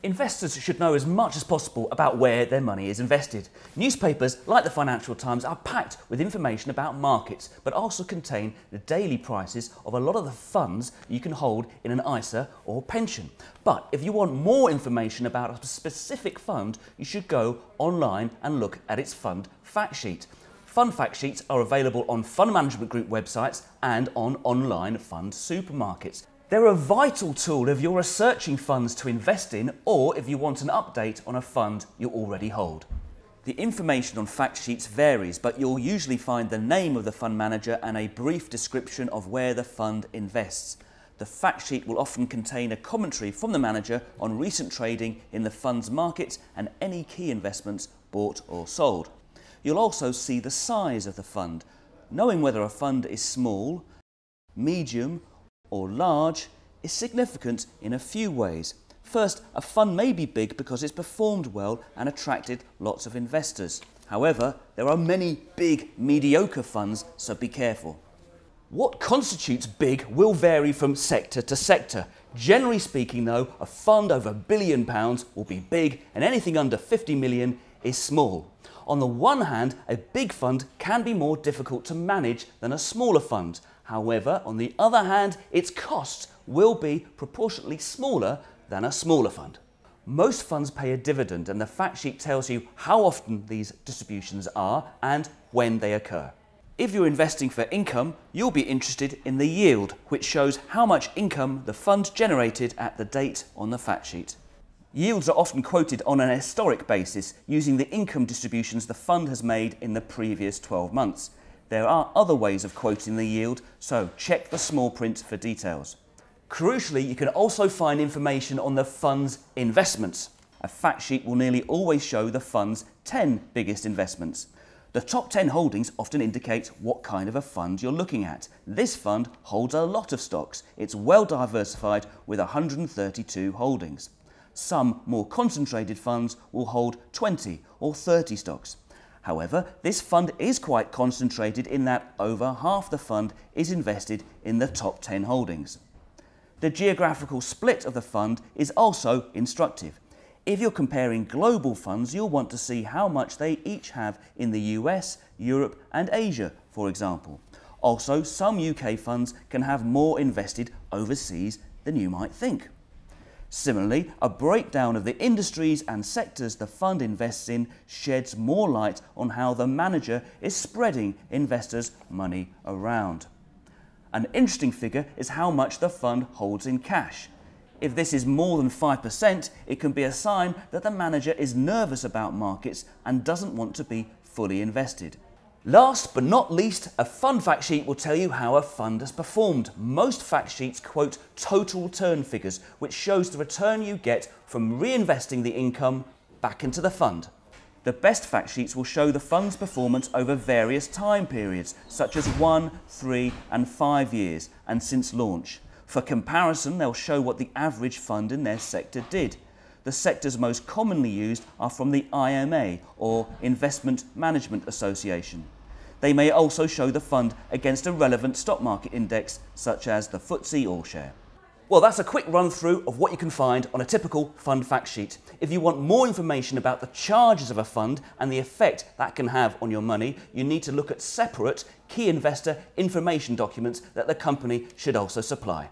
Investors should know as much as possible about where their money is invested. Newspapers, like the Financial Times, are packed with information about markets, but also contain the daily prices of a lot of the funds you can hold in an ISA or pension. But if you want more information about a specific fund, you should go online and look at its fund fact sheet. Fund fact sheets are available on fund management group websites and on online fund supermarkets. They're a vital tool if you're researching funds to invest in or if you want an update on a fund you already hold. The information on fact sheets varies, but you'll usually find the name of the fund manager and a brief description of where the fund invests. The fact sheet will often contain a commentary from the manager on recent trading in the fund's markets and any key investments bought or sold. You'll also see the size of the fund. Knowing whether a fund is small, medium, or large is significant in a few ways. First, a fund may be big because it's performed well and attracted lots of investors. However, there are many big, mediocre funds, so be careful. What constitutes big will vary from sector to sector. Generally speaking though, a fund over £1 billion will be big and anything under 50 million is small. On the one hand, a big fund can be more difficult to manage than a smaller fund. However, on the other hand, its costs will be proportionately smaller than a smaller fund. Most funds pay a dividend and the fact sheet tells you how often these distributions are and when they occur. If you're investing for income, you'll be interested in the yield, which shows how much income the fund generated at the date on the fact sheet. Yields are often quoted on an historic basis, using the income distributions the fund has made in the previous 12 months. There are other ways of quoting the yield, so check the small print for details. Crucially, you can also find information on the fund's investments. A fact sheet will nearly always show the fund's 10 biggest investments. The top 10 holdings often indicate what kind of a fund you're looking at. This fund holds a lot of stocks. It's well diversified with 132 holdings. Some more concentrated funds will hold 20 or 30 stocks. However, this fund is quite concentrated in that over half the fund is invested in the top 10 holdings. The geographical split of the fund is also instructive. If you're comparing global funds, you'll want to see how much they each have in the US, Europe and Asia, for example. Also, some UK funds can have more invested overseas than you might think. Similarly, a breakdown of the industries and sectors the fund invests in sheds more light on how the manager is spreading investors' money around. An interesting figure is how much the fund holds in cash. If this is more than 5%, it can be a sign that the manager is nervous about markets and doesn't want to be fully invested. Last but not least, a fund fact sheet will tell you how a fund has performed. Most fact sheets quote total return figures, which shows the return you get from reinvesting the income back into the fund. The best fact sheets will show the fund's performance over various time periods, such as 1, 3 and 5 years, and since launch. For comparison, they'll show what the average fund in their sector did. The sectors most commonly used are from the IMA, or Investment Management Association. They may also show the fund against a relevant stock market index, such as the FTSE All-Share. Well, that's a quick run through of what you can find on a typical fund fact sheet. If you want more information about the charges of a fund and the effect that can have on your money, you need to look at separate key investor information documents that the company should also supply.